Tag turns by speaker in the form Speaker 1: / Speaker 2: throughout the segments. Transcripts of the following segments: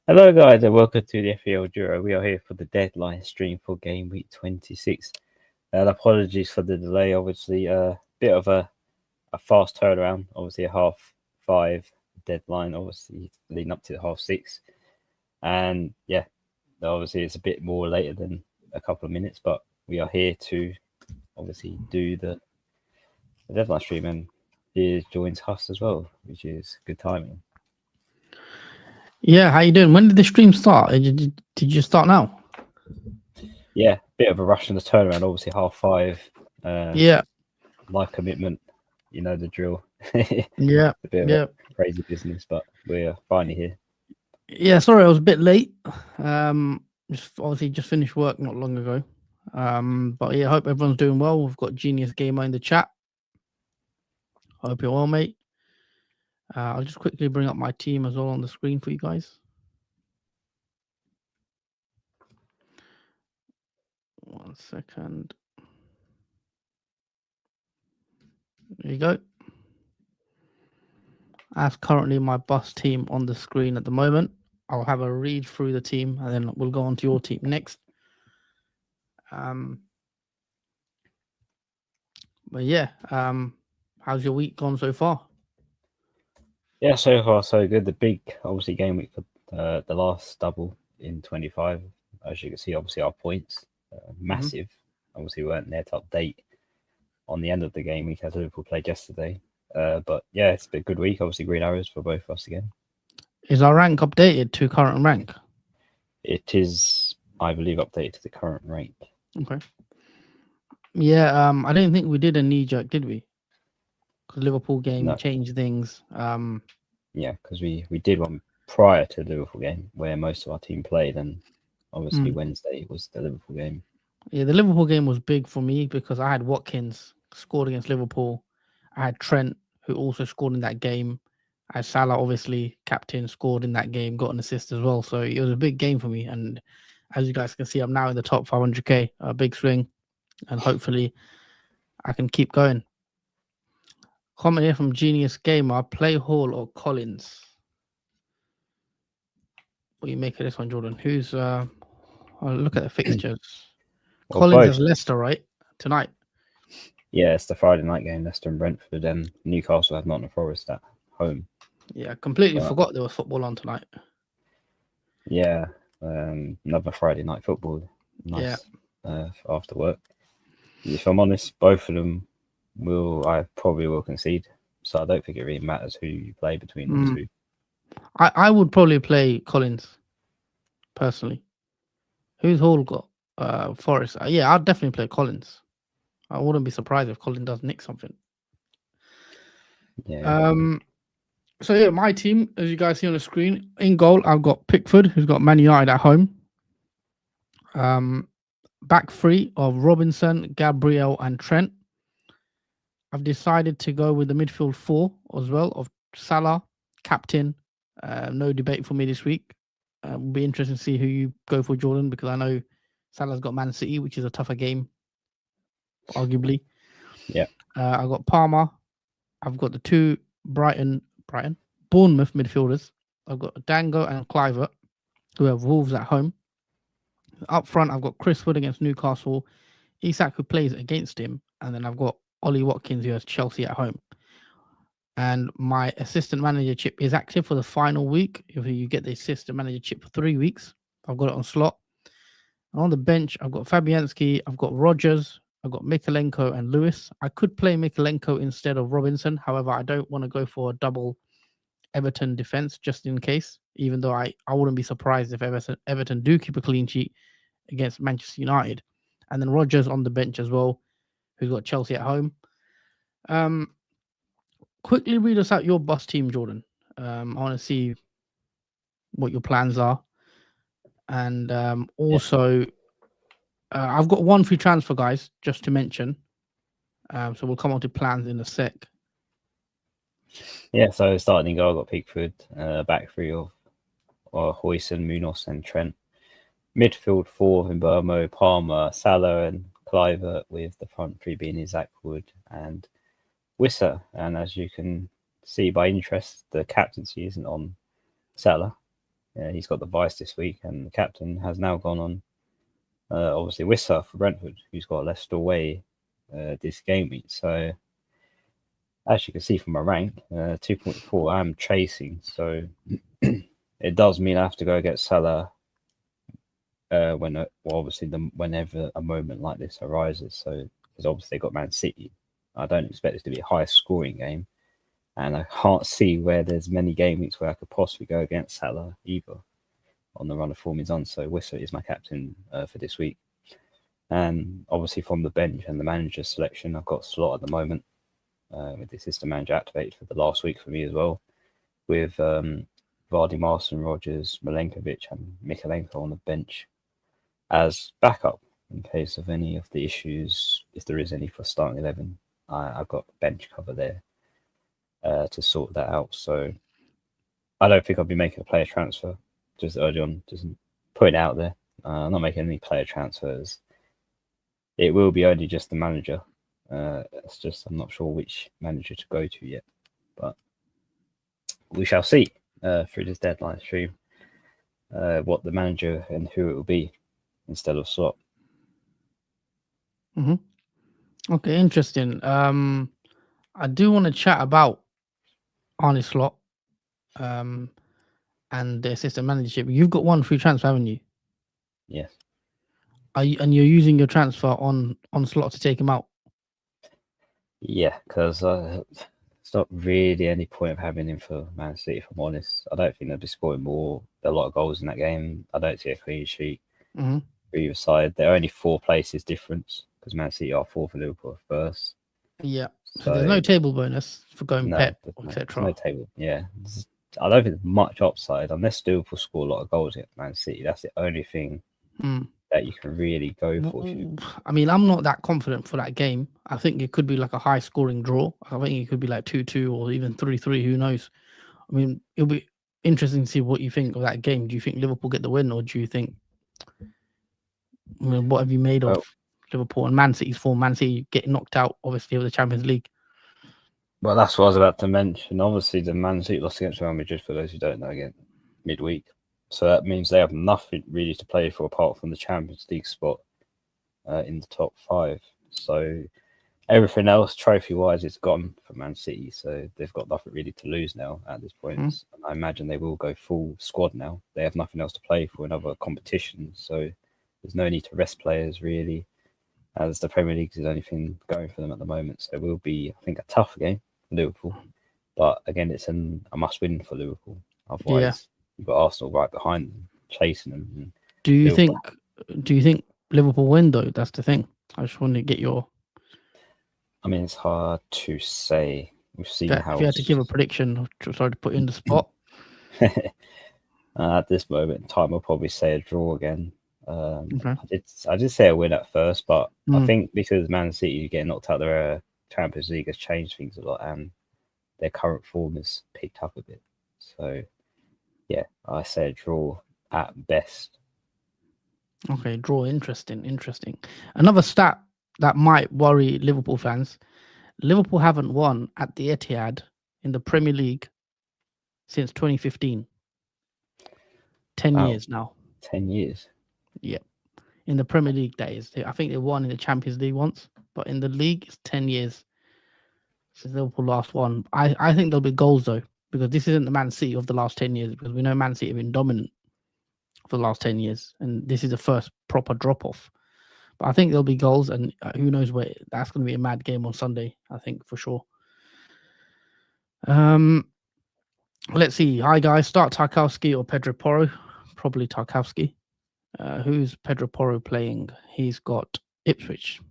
Speaker 1: Hello guys and welcome to the FPL Duo. We are here for the deadline stream for Game Week 26. Apologies for the delay, obviously a bit of a fast turnaround, obviously a 5:30 deadline, obviously leading up to the 6:30. And yeah, obviously it's a bit more later than a couple of minutes, but we are here to obviously do the deadline stream, and he joins us as well, which is good timing.
Speaker 2: Yeah, how you doing? When did the stream start? Did you start now?
Speaker 1: Yeah, bit of a rush in the turnaround, obviously 5:30.
Speaker 2: Yeah.
Speaker 1: Life commitment, you know the drill.
Speaker 2: Yeah.
Speaker 1: A bit of a crazy business, but we're finally here.
Speaker 2: Yeah, sorry, I was a bit late. Just finished work not long ago. But yeah, I hope everyone's doing well. We've got Genius Gamer in the chat. Hope you're well, mate. I'll just quickly bring up my team as well on the screen for you guys. One second. There you go. That's currently my bus team on the screen at the moment. I'll have a read through the team and then we'll go on to your team next. But yeah, how's your week gone so far?
Speaker 1: Yeah, so far so good. The big, obviously, game week for the last double in 25. As you can see, obviously our points massive. Obviously, we weren't there to update on the end of the game week as Liverpool played yesterday. But yeah, it's been a good week. Obviously, green arrows for both of us again.
Speaker 2: Is our rank updated to current rank?
Speaker 1: It is, I believe, updated to the current rank.
Speaker 2: Okay. Yeah, I don't think we did a knee jerk, did we? Because Liverpool game changed things.
Speaker 1: Yeah, because we did one prior to the Liverpool game where most of our team played, and obviously Wednesday was the Liverpool game.
Speaker 2: Yeah, the Liverpool game was big for me because I had Watkins scored against Liverpool. I had Trent, who also scored in that game. I had Salah, obviously, captain, scored in that game, got an assist as well. So it was a big game for me. And as you guys can see, I'm now in the top 500k, a big swing. And hopefully I can keep going. Comment here from Genius Gamer, play Hall or Collins? What do you make of this one, Jordan? Who's I'll look at the fixtures. Well, Collins is Leicester, right? Tonight.
Speaker 1: Yeah, it's the Friday night game, Leicester and Brentford, and Newcastle have Nottingham Forest at home.
Speaker 2: Yeah, I completely forgot there was football on tonight.
Speaker 1: Yeah, another Friday night football. Nice. Yeah. After work. If I'm honest, both of them I probably will concede. So I don't think it really matters who you play between the two.
Speaker 2: I would probably play Collins, personally. Who's Hall got? Forest. Yeah, I'd definitely play Collins. I wouldn't be surprised if Collins does nick something.
Speaker 1: Yeah.
Speaker 2: So yeah, my team, as you guys see on the screen, in goal, I've got Pickford, who's got Man United at home. Back three of Robinson, Gabriel, and Trent. I've decided to go with the midfield four as well of Salah, captain. No debate for me this week. Will be interesting to see who you go for, Jordan, because I know Salah's got Man City, which is a tougher game, arguably.
Speaker 1: Yeah.
Speaker 2: I've got Palmer. I've got the two Bournemouth midfielders. I've got Dango and Kluivert, who have Wolves at home. Up front, I've got Chris Wood against Newcastle, Isak, who plays against him, and then I've got Ollie Watkins, who has Chelsea at home. And my assistant manager chip is active for the final week. If you get the assistant manager chip for 3 weeks, I've got it on slot. And on the bench, I've got Fabianski, I've got Rogers, I've got Mikalenko and Lewis. I could play Mikalenko instead of Robinson. However, I don't want to go for a double Everton defense just in case, even though I wouldn't be surprised if Everton do keep a clean sheet against Manchester United. And then Rogers on the bench as well, who's got Chelsea at home. Quickly read us out your bus team, Jordan. I want to see what your plans are. And also, I've got one free transfer, guys, just to mention. So we'll come on to plans in a sec.
Speaker 1: Yeah, so starting in goal, I've got Pickford, back three of Huijsen, Munoz, and Trent. Midfield four in Burmo, Palmer, Salah, and Kluivert, with the front three being Isak, Wood, and Wissa. And as you can see by interest, the captaincy isn't on Salah. He's got the vice this week, and the captain has now gone on, obviously, Wissa for Brentford, who's got Leicester away this game week. So, as you can see from my rank, 2.4, I'm chasing. So, it does mean I have to go against Salah whenever a moment like this arises. So, because obviously they got Man City, I don't expect this to be a high scoring game, and I can't see where there's many game weeks where I could possibly go against Salah either on the run of form he's on. So Wissa is my captain for this week. And obviously from the bench and the manager selection, I've got Slot at the moment with the assistant manager activated for the last week for me as well, with Vardy, Marston, Rogers, Milenkovic and Mikalenko on the bench as backup in case of any of the issues, if there is any for starting 11. I've got bench cover there to sort that out. So I don't think I'll be making a player transfer just early on, just putting it out there. I'm not making any player transfers. It will be only just the manager. It's just I'm not sure which manager to go to yet, but we shall see through this deadline stream what the manager and who it will be instead of Slot.
Speaker 2: Okay, interesting. I do want to chat about Arne Slot and the assistant managership. You've got one free transfer, haven't you?
Speaker 1: Yes.
Speaker 2: And you're using your transfer on Slot to take him out?
Speaker 1: Yeah, because it's not really any point of having him for Man City, if I'm honest. I don't think they'll be scoring a lot of goals in that game. I don't see a clean sheet for either side. There are only 4 places difference because Man City are 4th and Liverpool are 1st.
Speaker 2: Yeah. So there's no table bonus for going Pep, etc.
Speaker 1: No table. Yeah. I don't think there's much upside unless Liverpool score a lot of goals against Man City. That's the only thing that you can really go for.
Speaker 2: I mean, I'm not that confident for that game. I think it could be like a high scoring draw. I think it could be like 2-2 or even 3-3. Who knows? I mean, it'll be interesting to see what you think of that game. Do you think Liverpool get the win, or do you think? I mean, what have you made of Liverpool and Man City's form? Man City getting knocked out, obviously, of the Champions League.
Speaker 1: Well, that's what I was about to mention. Obviously, the Man City lost against Real Madrid, for those who don't know, again midweek. So that means they have nothing really to play for apart from the Champions League spot in the top 5. So everything else, trophy-wise, it's gone for Man City. So they've got nothing really to lose now at this point. And I imagine they will go full squad now. They have nothing else to play for in other competitions. So there's no need to rest players, really, as the Premier League is the only thing going for them at the moment. So it will be, I think, a tough game for Liverpool. But again, it's a must-win for Liverpool. Otherwise, you've got Arsenal right behind them, chasing them.
Speaker 2: Do you think Liverpool win, though? That's the thing. I just want to get your...
Speaker 1: I mean, it's hard to say. We've seen how...
Speaker 2: If you had to give a prediction, sorry to put you in the spot.
Speaker 1: At this moment in time, I'll probably say a draw again. I did say a win at first, but I think because Man City getting knocked out their Champions League has changed things a lot, and their current form has picked up a bit. So, yeah, I say a draw at best.
Speaker 2: Okay, draw. Interesting. Another stat that might worry Liverpool fans: Liverpool haven't won at the Etihad in the Premier League since 2015. 10 years now.
Speaker 1: 10 years.
Speaker 2: Yeah, in the Premier League, that is. I think they won in the Champions League once, but in the league, it's 10 years since Liverpool last won. I think there'll be goals though, because this isn't the Man City of the last 10 years. Because we know Man City have been dominant for the last 10 years, and this is the first proper drop off. But I think there'll be goals, and who knows where. That's going to be a mad game on Sunday, I think, for sure. Let's see. Hi guys, start Tarkowski or Pedro Porro? Probably Tarkowski. Who's Pedro Porro playing? He's got Ipswich.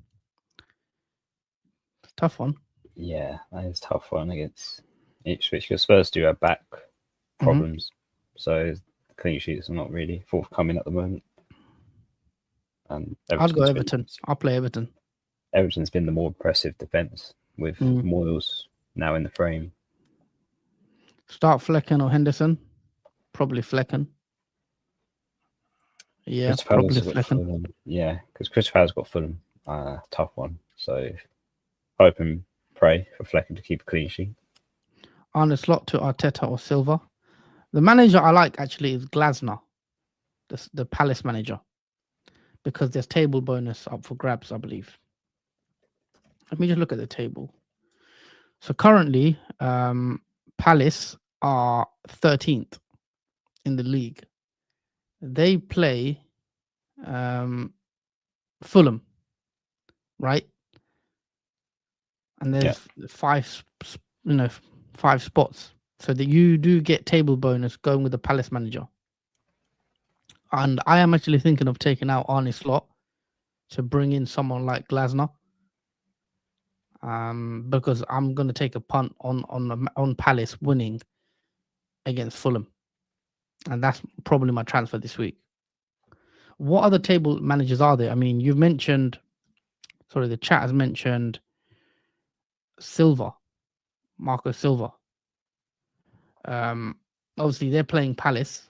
Speaker 2: Tough one.
Speaker 1: Yeah, that is a tough one against Ipswich because Spurs do have back problems. So clean sheets are not really forthcoming at the moment. And
Speaker 2: I'll go Everton. I'll play Everton.
Speaker 1: Everton's been the more impressive defence with Moyles now in the frame.
Speaker 2: Start Flecken or Henderson? Probably Flecken. Yeah, probably Flecken.
Speaker 1: Yeah, because Chris Fowler's got Fulham. Tough one. So hope and pray for Flecken to keep a clean sheet.
Speaker 2: On the slot to Arteta or Silva. The manager I like actually is Glasner, the Palace manager, because there's table bonus up for grabs, I believe. Let me just look at the table. So currently, Palace are 13th in the league. They play Fulham, right? And there's five spots, so that you do get table bonus going with the Palace manager. And I am actually thinking of taking out Arne Slot to bring in someone like Glasner, because I'm going to take a punt on Palace winning against Fulham, and that's probably my transfer this week. What other table managers are there? I mean, you've mentioned, the chat has mentioned Silva, Marco Silva. Obviously they're playing Palace.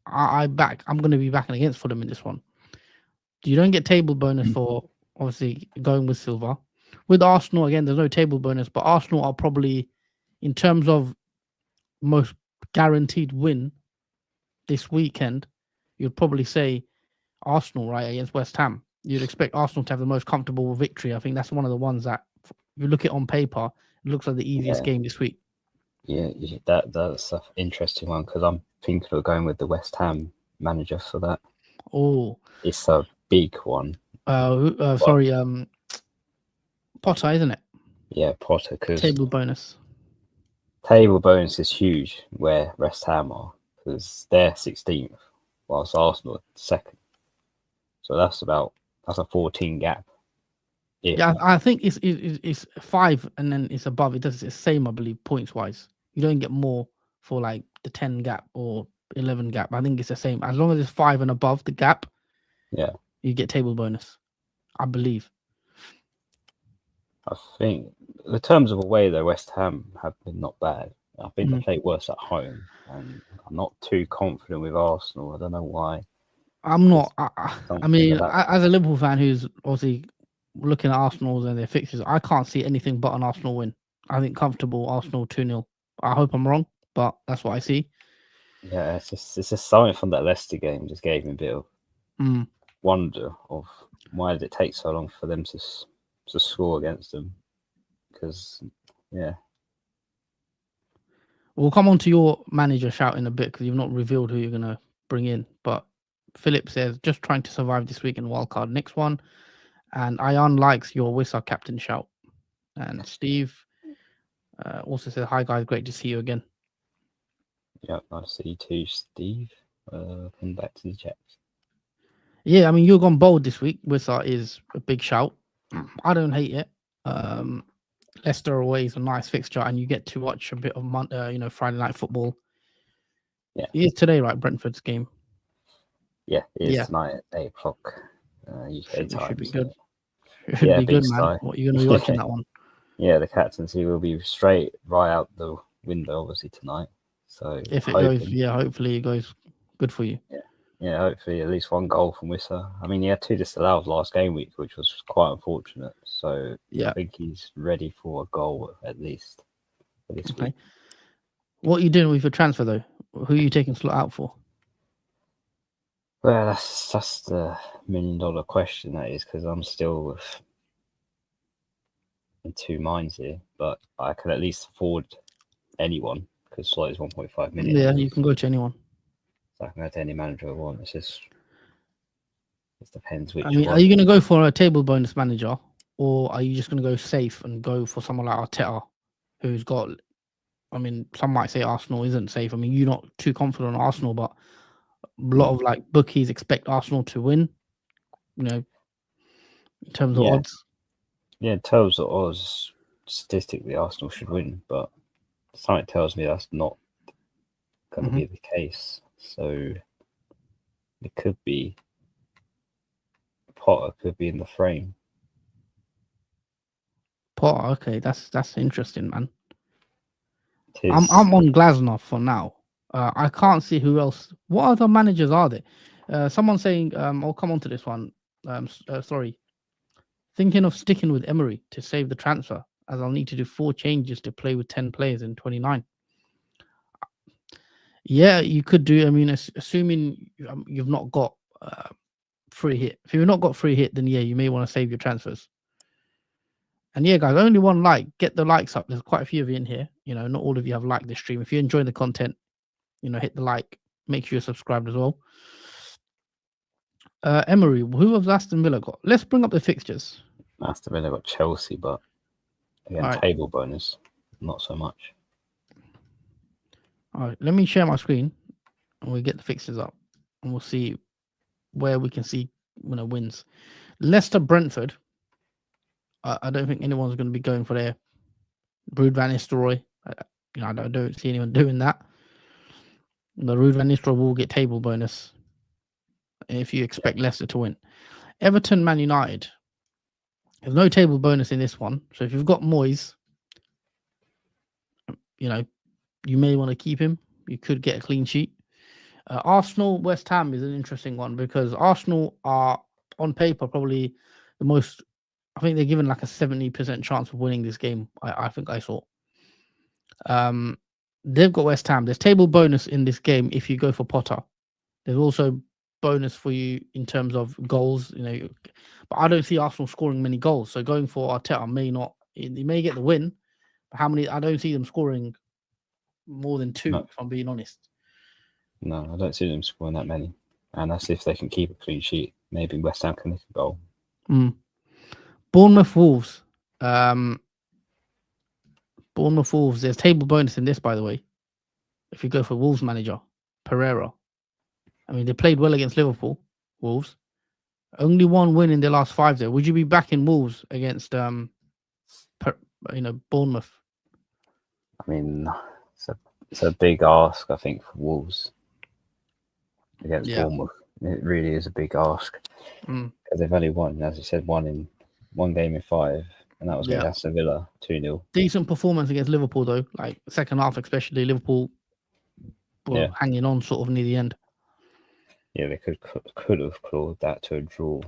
Speaker 2: I'm going to be backing against Fulham in this one. You don't get table bonus for obviously going with Silva. With Arsenal, again, there's no table bonus, but Arsenal are probably, in terms of most guaranteed win this weekend, you'd probably say Arsenal, right, against West Ham. You'd expect Arsenal to have the most comfortable victory. I think that's one of the ones that, if you look at it on paper, it looks like the easiest game this week.
Speaker 1: Yeah, that's an interesting one, because I'm thinking of going with the West Ham manager for that.
Speaker 2: Oh,
Speaker 1: it's a big one.
Speaker 2: Sorry, Potter, isn't it?
Speaker 1: Yeah, Potter, because
Speaker 2: table bonus
Speaker 1: is huge where West Ham are, because they're 16th, whilst Arsenal are second. So that's a 14 gap.
Speaker 2: Yeah, I think it's 5 and then it's above. It's the same, I believe, points wise. You don't get more for like the 10 gap or 11 gap. I think it's the same. As long as it's 5 and above the gap,
Speaker 1: yeah,
Speaker 2: you get table bonus, I believe.
Speaker 1: I think the terms of away, though, West Ham have been not bad. I think they play worse at home, and I'm not too confident with Arsenal. I don't know why.
Speaker 2: I'm not. I mean, as a Liverpool fan who's obviously looking at Arsenal and their fixtures, I can't see anything but an Arsenal win. I think comfortable Arsenal 2-0. I hope I'm wrong, but that's what I see.
Speaker 1: Yeah, it's just something from that Leicester game just gave me a bit of wonder of why did it take so long for them to score against them? Because
Speaker 2: we'll come on to your manager shout in a bit, because you've not revealed who you're gonna bring in. But Philip says just trying to survive this week in wildcard. Next one, and Ion likes your Wissa captain shout. And Steve also says, "Hi guys, great to see you again."
Speaker 1: Yeah, nice to see you too, Steve. Come back to the chat.
Speaker 2: Yeah, I mean, you've gone bold this week. Wissa is a big shout. I don't hate it. Leicester away is a nice fixture, and you get to watch a bit of Friday night football.
Speaker 1: Yeah,
Speaker 2: it is today, right? Brentford's game.
Speaker 1: Yeah, it is tonight at 8 o'clock UK time.
Speaker 2: Should be good. Should be good, man. What are you going to be watching that one?
Speaker 1: Yeah, the captaincy will be straight right out the window, obviously, tonight. So
Speaker 2: if it goes, hopefully it goes good for you.
Speaker 1: Yeah, hopefully at least one goal from Wissa. I mean, he had 2 disallowed last game week, which was quite unfortunate. So I think he's ready for a goal at least for this week.
Speaker 2: What are you doing with your transfer, though? Who are you taking slot out for?
Speaker 1: Well, that's the $1 million question, that is, because I'm still in two minds here. But I can at least afford anyone, because slot is 1.5 million.
Speaker 2: Yeah, you can go to anyone.
Speaker 1: So I can go to any manager I want. It depends which
Speaker 2: one. Are you going to go for a table bonus manager, or are you just going to go safe and go for someone like Arteta, who's got? I mean, some might say Arsenal isn't safe. I mean, you're not too confident on Arsenal, but a lot of like bookies expect Arsenal to win. In terms of odds.
Speaker 1: Yeah, in terms of odds, statistically, Arsenal should win, but something tells me that's not going to be the case. So it could be Potter could be in the frame.
Speaker 2: Potter, okay, that's interesting, man. I'm on Glasner for now. I can't see who else. What other managers are there? Someone saying, I'll come on to this one. Sorry. Thinking of sticking with Emery to save the transfer. as I'll need to do 4 changes to play with 10 players in 29. Yeah, you could do. I mean, assuming you've not got free hit. If you've not got free hit, then yeah, you may want to save your transfers. And yeah, guys, only one like. Get the likes up. There's quite a few of you in here. You know, not all of you have liked this stream. If you enjoy the content, you know, hit the like. Make sure you're subscribed as well. Emery, who has Aston Villa got? Let's bring up the fixtures.
Speaker 1: Aston Villa got Chelsea, but again,
Speaker 2: Right.
Speaker 1: table bonus, not so much.
Speaker 2: All right, let me share my screen and we get the fixtures up and we'll see where we can see wins. Leicester Brentford. I don't think anyone's going to be going for their Ruud van Nistelrooy. I don't see anyone doing that. The Ruud van Nistelrooy will get table bonus if you expect Leicester to win. Everton Man United. There's no table bonus in this one. So if you've got Moyes, you know, you may want to keep him. You could get a clean sheet. Arsenal West Ham is an interesting one because Arsenal are on paper probably the most. I think they're given like a 70% chance of winning this game. I think I saw. They've got West Ham. There's table bonus in this game if you go for Potter. There's also bonus for you in terms of goals. You know, but I don't see Arsenal scoring many goals. So going for Arteta may not. He may get the win. But how many? I don't see them scoring more than 2.
Speaker 1: No.
Speaker 2: If I'm being honest.
Speaker 1: No, I don't see them scoring that many. And that's if they can keep a clean sheet. Maybe West Ham can make a goal.
Speaker 2: Bournemouth Wolves. Bournemouth Wolves. There's table bonus in this, by the way. If you go for Wolves manager, Pereira. I mean, they played well against Liverpool, Wolves. Only 1 win in their last 5 there. Would you be backing Wolves against Bournemouth?
Speaker 1: I mean, it's a big ask, I think, for Wolves against Bournemouth. It really is a big ask. Because they've only won, as you said, one game in 5, and that was against Aston Villa, 2-0.
Speaker 2: Decent performance against Liverpool, though. Like, second half, especially, Liverpool were hanging on sort of near the end.
Speaker 1: Yeah, they could have clawed that to a draw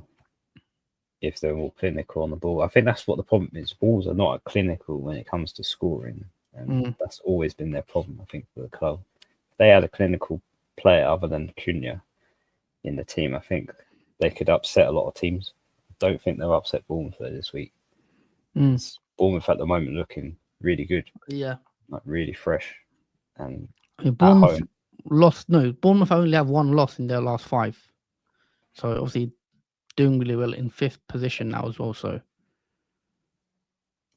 Speaker 1: if they were more clinical on the ball. I think that's what the problem is. Wolves are not clinical when it comes to scoring. And that's always been their problem, I think, for the club. If they had a clinical player other than Cunha in the team, I think they could upset a lot of teams. I don't think they'll upset Bournemouth this week. Bournemouth at the moment looking really good.
Speaker 2: Yeah.
Speaker 1: Like really fresh. And
Speaker 2: Bournemouth Bournemouth only have 1 loss in their last 5. So obviously doing really well in 5th position now as well. So,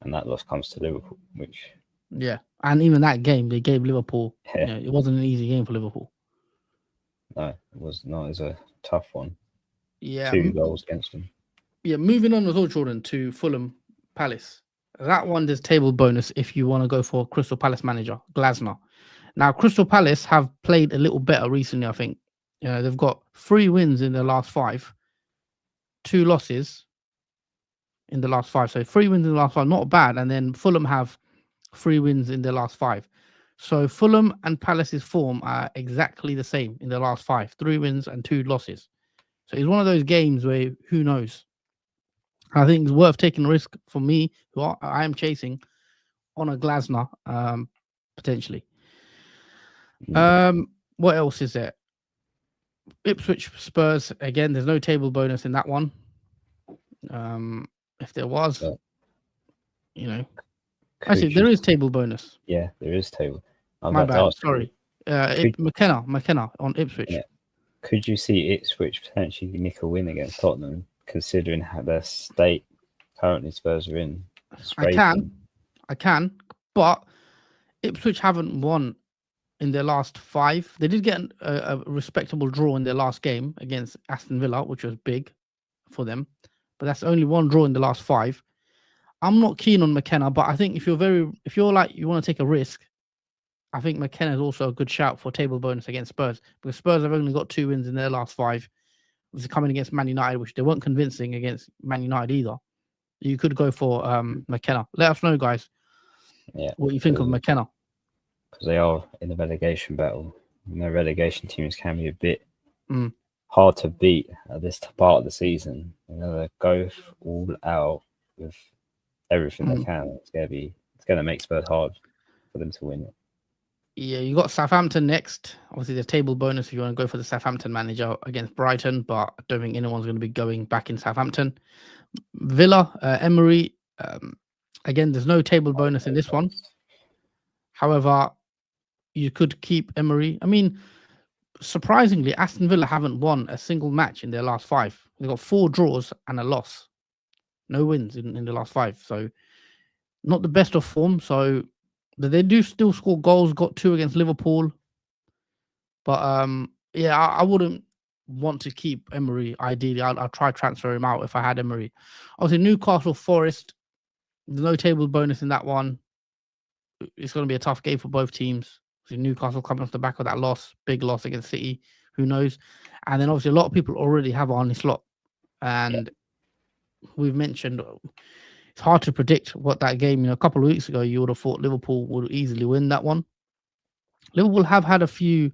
Speaker 1: and that loss comes to Liverpool, which
Speaker 2: and even that game they gave Liverpool. You know, it wasn't an easy game for Liverpool.
Speaker 1: No, it was not. It was a tough one.
Speaker 2: Yeah,
Speaker 1: 2 goals against them.
Speaker 2: Yeah, moving on with all Jordan to Fulham Palace. That one there's table bonus if you want to go for Crystal Palace manager Glasner. Now, Crystal Palace have played a little better recently, I think. You know, they've got 3 wins in their last 5, 2 losses in the last 5. So 3 wins in the last 5, not bad. And then Fulham have 3 wins in their last 5. So Fulham and Palace's form are exactly the same in their last 5, 3 wins and 2 losses. So it's one of those games where who knows. I think it's worth taking a risk for me, who I am chasing, on a Glasner, potentially. What else is there? Ipswich Spurs, again, there's no table bonus in that one. If there was, you know. Actually, there is table bonus.
Speaker 1: Yeah, there is table.
Speaker 2: My bad, sorry. McKenna on Ipswich.
Speaker 1: Yeah. Could you see Ipswich potentially nick a win against Tottenham, considering how their state currently Spurs are in?
Speaker 2: I can, but Ipswich haven't won in their last 5. They did get a respectable draw in their last game against Aston Villa, which was big for them, but that's only 1 draw in the last 5. I'm not keen on McKenna, but I think if you're like you want to take a risk, I think McKenna is also a good shout for table bonus against Spurs, because Spurs have only got 2 wins in their last 5. It was coming against Man United, which they weren't convincing against Man United either. You could go for McKenna. Let us know, guys, what you think of McKenna.
Speaker 1: Because they are in a relegation battle. And their relegation teams can be a bit hard to beat at this part of the season. You know, they go all out with everything they can. It's gonna make Spurs hard for them to win it.
Speaker 2: Yeah, you got Southampton next. Obviously, the table bonus if you want to go for the Southampton manager against Brighton, but I don't think anyone's going to be going back in Southampton. Villa, Emery. Again, there's no table bonus in this one. However, you could keep Emery. I mean, surprisingly, Aston Villa haven't won a single match in their last 5. They've got 4 draws and a loss. No wins in the last 5. So, not the best of form. So, but they do still score goals. Got 2 against Liverpool. But yeah, I wouldn't want to keep Emery. Ideally, I'll try transfer him out if I had Emery. Obviously, Newcastle Forest. There's no table bonus in that one. It's going to be a tough game for both teams. So Newcastle coming off the back of that loss, big loss against City. Who knows? And then obviously a lot of people already have Arne Slot, and we've mentioned it's hard to predict what that game. A couple of weeks ago, you would have thought Liverpool would easily win that one. Liverpool have had a few.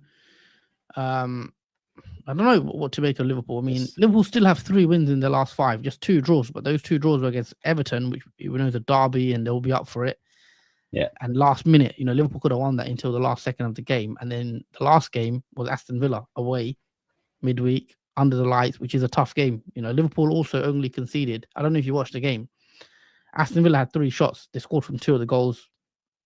Speaker 2: I don't know what to make of Liverpool. I mean, Liverpool still have 3 wins in their last 5, just 2 draws, but those 2 draws were against Everton, which we know is a derby, and they'll be up for it.
Speaker 1: Yeah.
Speaker 2: And last minute, Liverpool could have won that until the last second of the game. And then the last game was Aston Villa away, midweek, under the lights, which is a tough game. Liverpool also only conceded. I don't know if you watched the game. Aston Villa had 3 shots. They scored from 2 of the goals.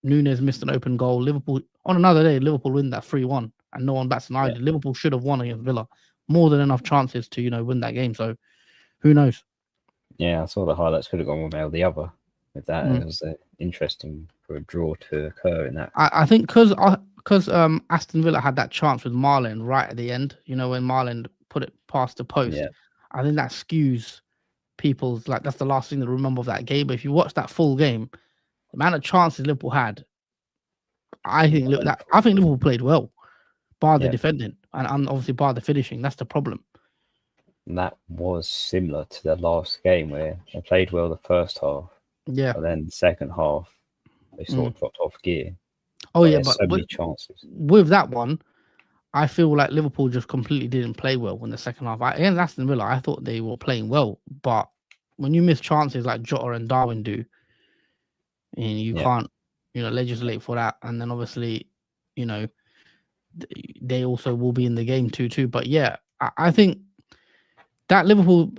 Speaker 2: Nunes missed an open goal. Liverpool, on another day, Liverpool win that 3-1. And no one bats an eyelid. Yeah. Liverpool should have won against Villa. More than enough chances to, win that game. So, who knows?
Speaker 1: Yeah, I saw the highlights. Could have gone one way or the other with that. It was interesting for a draw to occur in that.
Speaker 2: I think because Aston Villa had that chance with Marlon right at the end, when Marlon put it past the post, I think that skews people's, that's the last thing to remember of that game. But if you watch that full game, the amount of chances Liverpool had, I think Liverpool played well, bar the defending and obviously bar the finishing. That's the problem.
Speaker 1: And that was similar to the last game where they played well the first half.
Speaker 2: Yeah.
Speaker 1: But then the second half, they sort of dropped off gear.
Speaker 2: Oh, yeah, but
Speaker 1: so many chances.
Speaker 2: With that one, I feel like Liverpool just completely didn't play well in the second half. Against Aston Villa, I thought they were playing well. But when you miss chances like Jota and Darwin do, and you can't, legislate for that. And then obviously, they also will be in the game too. But yeah, I think that Liverpool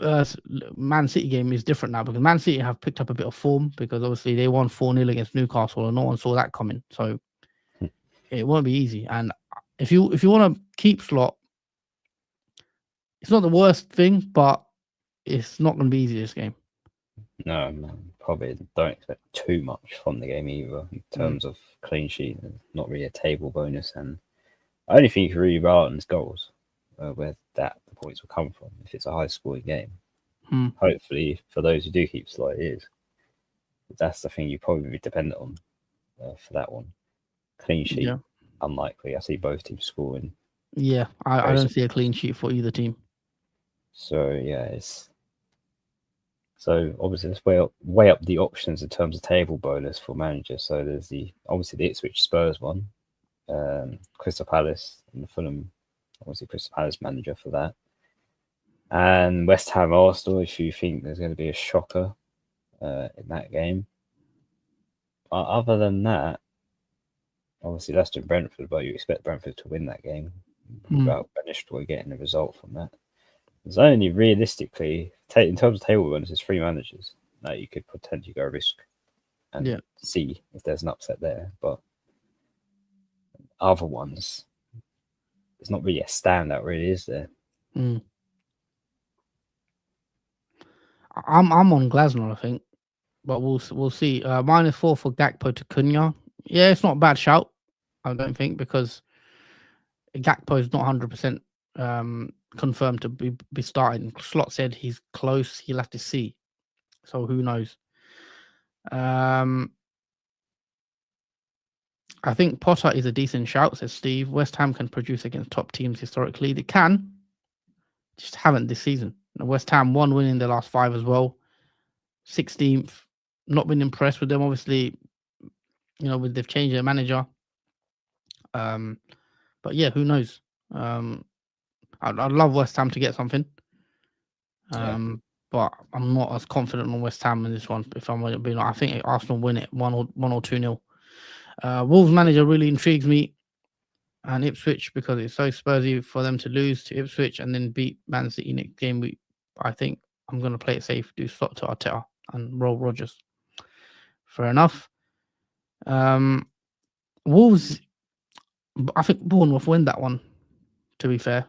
Speaker 2: Man City game is different now because Man City have picked up a bit of form because obviously they won 4-0 against Newcastle and no one saw that coming. So it won't be easy. And if you want to keep Slot, it's not the worst thing, but it's not going to be easy this game.
Speaker 1: No, probably don't expect too much from the game either in terms of clean sheet. Not really a table bonus, and I only think you can really rely on goals, where the points will come from if it's a high-scoring game. Hopefully, for those who do keep Slot, it is. That's the thing you probably be dependent on for that one. Clean sheet, unlikely. I see both teams scoring.
Speaker 2: Yeah, I don't see a clean sheet for either team.
Speaker 1: So yeah, so obviously let's weigh up the options in terms of table bonus for managers. So there's obviously the Ipswich Spurs one, Crystal Palace and the Fulham, obviously Crystal Palace manager for that, and West Ham Arsenal. If you think there's going to be a shocker in that game, but other than that, obviously Leicester and Brentford, but you expect Brentford to win that game without Benishtoy getting a result from that. There's only realistically, in terms of table bonus, there's 3 managers that you could potentially go risk and see if there's an upset there. But other ones, it's not really a standout, really, is there?
Speaker 2: I'm on Glasner, I think, but we'll see. -4 for Gakpo to Cunha. Yeah, it's not a bad shout, I don't think, because Gakpo is not 100% confirmed to be starting. Slot said he's close. He'll have to see. So who knows? I think Potter is a decent shout, says Steve. West Ham can produce against top teams historically. They can, just haven't this season. West Ham 1 win in the last 5 as well. 16th. Not been impressed with them, obviously. They've changed their manager. But yeah, who knows? I'd love West Ham to get something. but I'm not as confident on West Ham in this one. If I'm being, I think Arsenal win it 1 or 2-0. Wolves manager really intrigues me, and Ipswich, because it's so Spursy for them to lose to Ipswich and then beat Man City next game week. I think I'm going to play it safe, do slot to Arteta and roll Rodgers. Fair enough. Wolves, I think Bournemouth win that one, to be fair.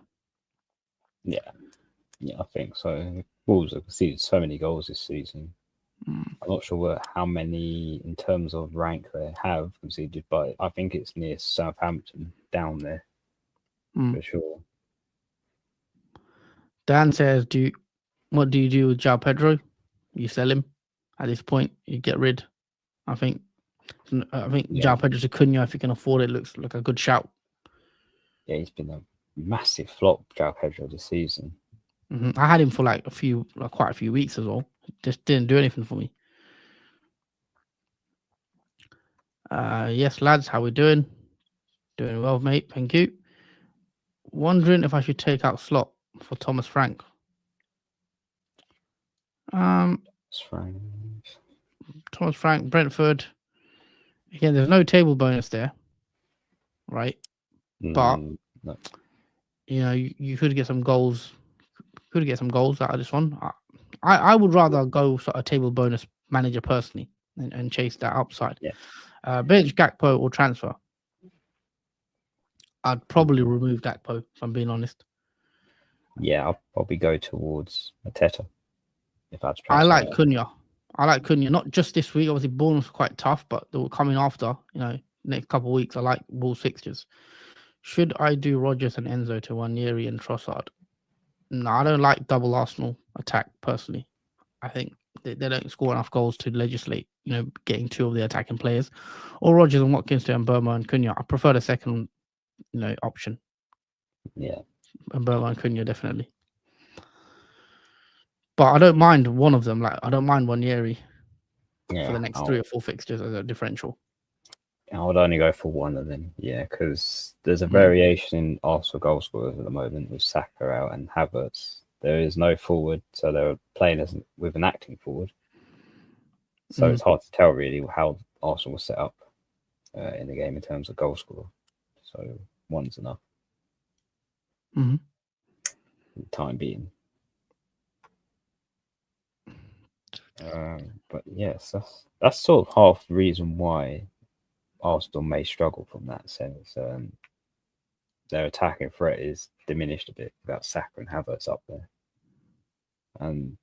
Speaker 1: Yeah, I think so. Wolves have conceded so many goals this season. I'm not sure how many in terms of rank they have conceded, but I think it's near Southampton down there for sure.
Speaker 2: Dan says, what do you do with João Pedro? You sell him at this point. You get rid. I think João Pedro to Cunha, if you can afford it, looks like a good shout.
Speaker 1: Yeah, he's been a massive flop, João Pedro, this season.
Speaker 2: I had him for quite a few weeks as well. Just didn't do anything for me. Yes, lads, how we doing? Doing well, mate. Thank you. Wondering if I should take out slot for Thomas Frank. Thomas Frank, Brentford. Again, there's no table bonus there, right? But
Speaker 1: no.
Speaker 2: You could get some goals. Could get some goals out of this one. I would rather go sort of table bonus manager personally and chase that upside.
Speaker 1: Yeah.
Speaker 2: Bench Gakpo or transfer. I'd probably remove Gakpo, if I'm being honest.
Speaker 1: Yeah, I'll probably go towards Arteta if I had to transfer.
Speaker 2: I like Cunha, not just this week. Obviously, Bournemouth are quite tough, but they were coming after, next couple of weeks. I like Wolves fixtures. Should I do Rodgers and Enzo to Nwaneri and Trossard? No, I don't like double Arsenal attack personally. I think they don't score enough goals to legislate, getting two of the attacking players. Or Rodgers and Watkins to Mbeumo and Cunha. I prefer the second, option.
Speaker 1: Yeah.
Speaker 2: Mbeumo and Cunha, definitely. But I don't mind one of them. Like, I don't mind Nwaneri for the next 3 or 4 fixtures as a differential.
Speaker 1: I would only go for one of them, because there's a variation in Arsenal goal scorers at the moment with Saka out and Havertz. There is no forward, so they're playing with an acting forward. So it's hard to tell really how Arsenal was set up in the game in terms of goal scorer. So one's enough. For the time being. But yes, that's sort of half the reason why Arsenal may struggle from that sense. Their attacking threat is diminished a bit without Saka and Havertz up there. And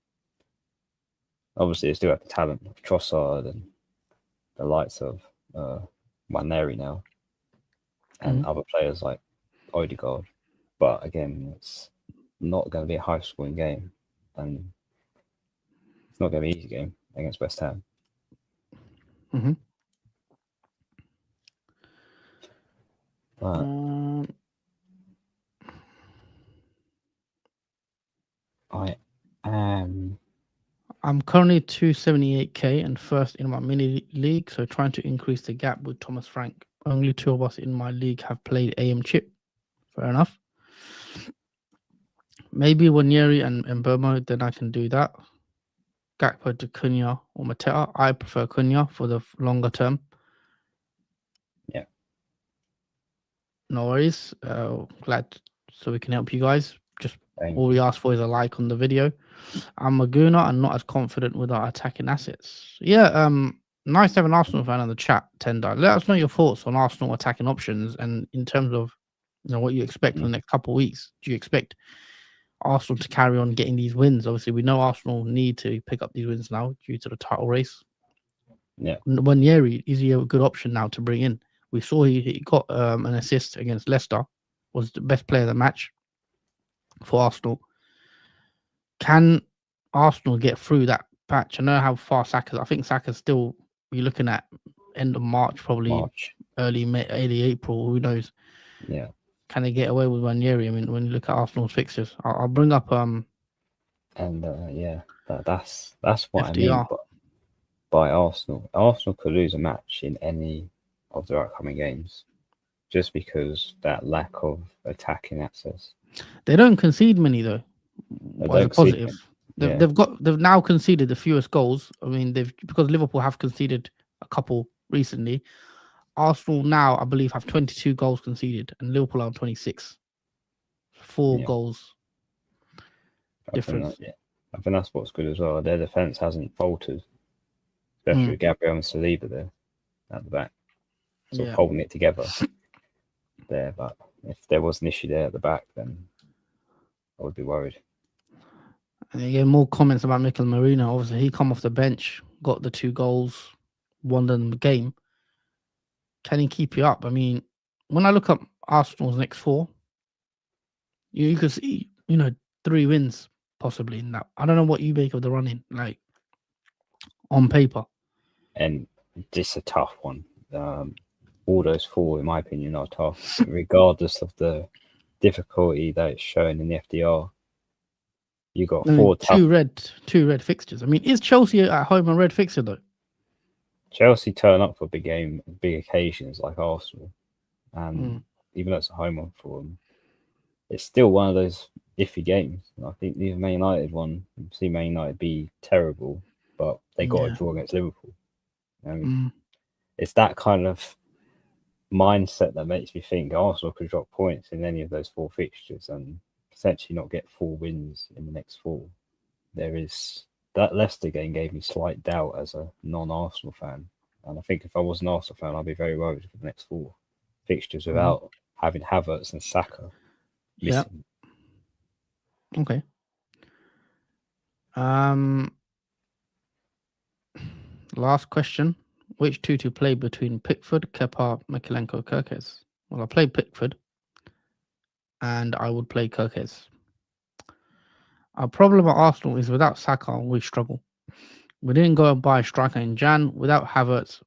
Speaker 1: obviously they still have the talent of Trossard and the likes of Nwaneri now and other players like Odegaard. But again, it's not going to be a high-scoring game, and it's not going to be an easy game against West Ham. But
Speaker 2: I'm currently 278k and first in my mini league, so trying to increase the gap with Thomas Frank. Only 2 of us in my league have played AM Chip. Fair enough. Maybe Nwaneri and Mbeumo, then I can do that. Gakpo to Cunha or Mateta. I prefer Cunha for the longer term.
Speaker 1: Yeah.
Speaker 2: No worries. Glad so we can help you guys. Just all we ask for is a like on the video. I'm a gooner and not as confident with our attacking assets. Yeah, nice to have an Arsenal fan in the chat, Tender. Let us know your thoughts on Arsenal attacking options and in terms of what you expect for the next couple of weeks. Do you expect Arsenal to carry on getting these wins? Obviously, we know Arsenal need to pick up these wins now due to the title race.
Speaker 1: Yeah.
Speaker 2: Nwaneri, is he a good option now to bring in? We saw he got an assist against Leicester, was the best player of the match for Arsenal. Can Arsenal get through that patch? I know how far Saka's. I think Saka's still. You're looking at end of March, probably early May, early April. Who knows?
Speaker 1: Yeah.
Speaker 2: Can they get away with Nwaneri? I mean, when you look at Arsenal's fixtures, I'll bring up
Speaker 1: and that's what
Speaker 2: FDR.
Speaker 1: I mean by Arsenal. Arsenal could lose a match in any of their upcoming games just because that lack of attacking access.
Speaker 2: They don't concede many though. As a positive. They've now conceded the fewest goals. I mean, because Liverpool have conceded a couple recently. Arsenal now, I believe, have 22 goals conceded, and Liverpool are 26. 4 goals difference.
Speaker 1: I think that's what's good as well. Their defense hasn't faltered, especially with Gabriel and Saliba there at the back, sort of holding it together there. But if there was an issue there at the back, then I would be worried.
Speaker 2: And again, more comments about Mikel Merino. Obviously, he come off the bench, got the 2 goals, won them the game. Can he keep you up? I mean, when I look up Arsenal's next 4, you could see, 3 wins possibly in that. I don't know what you make of the running, like on paper.
Speaker 1: And it's a tough one. All those 4, in my opinion, are tough, regardless of the difficulty that it's showing in the FDR. You got 4
Speaker 2: two red fixtures. I mean, is Chelsea at home a red fixture though?
Speaker 1: Chelsea turn up for big occasions like Arsenal, and even though it's a home one for them, it's still one of those iffy games. I think the Man United one, you've seen Man United be terrible, but they got a draw against Liverpool. It's that kind of mindset that makes me think Arsenal could drop points in any of those 4 fixtures and potentially not get 4 wins in the next 4. There is that Leicester game gave me slight doubt as a non-Arsenal fan, and I think if I was an Arsenal fan, I'd be very worried for the next 4 fixtures without having Havertz and Saka missing.
Speaker 2: Okay. Last question: which 2 to play between Pickford, Kepa, Mykolenko, Kirkes? Well, I played Pickford, and I would play Kirkes. Our problem at Arsenal is without Saka, we struggle. We didn't go and buy a striker in Jan. Without Havertz,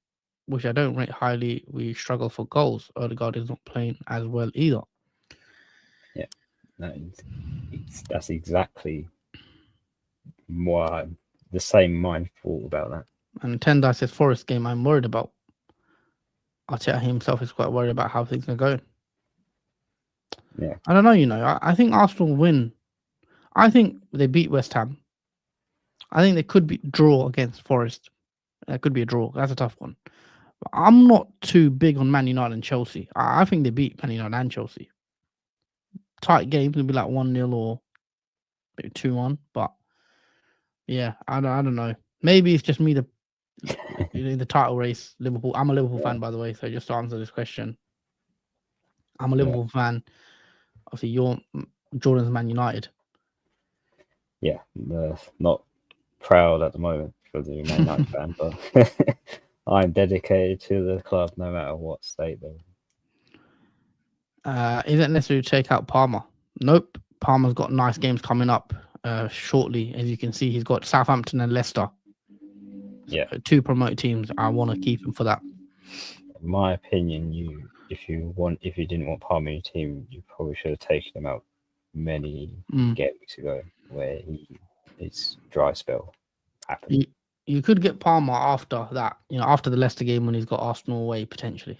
Speaker 2: which I don't rate highly, we struggle for goals. Odegaard is not playing as well either.
Speaker 1: Yeah, that's exactly why the same mind thought about that.
Speaker 2: And Tendai says Forest game I'm worried about. Arteta himself is quite worried about how things are going.
Speaker 1: Yeah.
Speaker 2: I don't know, I think Arsenal win. I think they beat West Ham. I think they could draw against Forest. That could be a draw. That's a tough one. But I'm not too big on Man United and Chelsea. I think they beat Man United and Chelsea. Tight games will be like 1-0 or maybe 2-1. But yeah, I don't know. Maybe it's just me, the title race, Liverpool. I'm a Liverpool fan, by the way. So just to answer this question, I'm a Liverpool fan. Obviously, you're Jordan's Man United.
Speaker 1: Yeah, not proud at the moment because you're a Man United fan, but I'm dedicated to the club no matter what state they're in.
Speaker 2: Is it necessary to take out Palmer? Nope. Palmer's got nice games coming up shortly. As you can see, he's got Southampton and Leicester.
Speaker 1: Yeah,
Speaker 2: 2 promoted teams. I want to keep him for that.
Speaker 1: In my opinion, if you didn't want Palmer in your team, you probably should have taken him out many game weeks ago, where his dry spell happened.
Speaker 2: You could get Palmer after that, after the Leicester game when he's got Arsenal away potentially.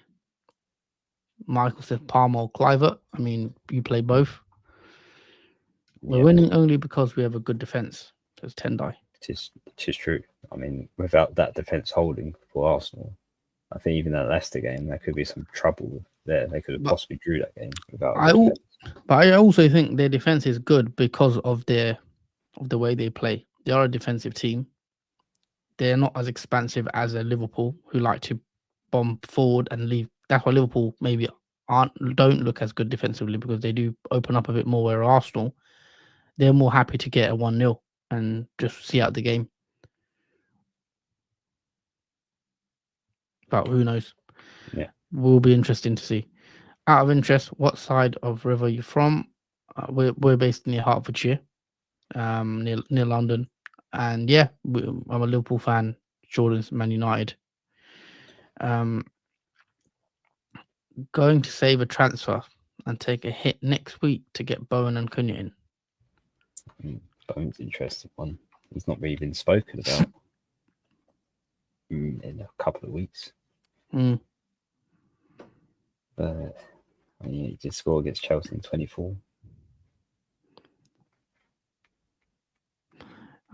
Speaker 2: Michael said Palmer or Kluivert. I mean, you play both. We're winning only because we have a good defense. Says Tendai.
Speaker 1: It is true. I mean, without that defense holding for Arsenal, I think even that Leicester game, there could be some trouble there. They could have possibly drew that game without.
Speaker 2: But I also think their defense is good because of the way they play. They are a defensive team. They're not as expansive as a Liverpool, who like to bomb forward and leave. That's why Liverpool maybe don't look as good defensively, because they do open up a bit more. Where Arsenal, they're more happy to get a 1-0 and just see out the game. But who knows?
Speaker 1: Yeah,
Speaker 2: will be interesting to see. Out of interest, what side of River are you from? We're based near Hertfordshire, near London, and yeah, I'm a Liverpool fan. Jordan's Man United. Going to save a transfer and take a hit next week to get Bowen and Cunha in.
Speaker 1: Bowen's an interesting one. He's not really been spoken about in a couple of weeks. But I mean, he did score against Chelsea in 24.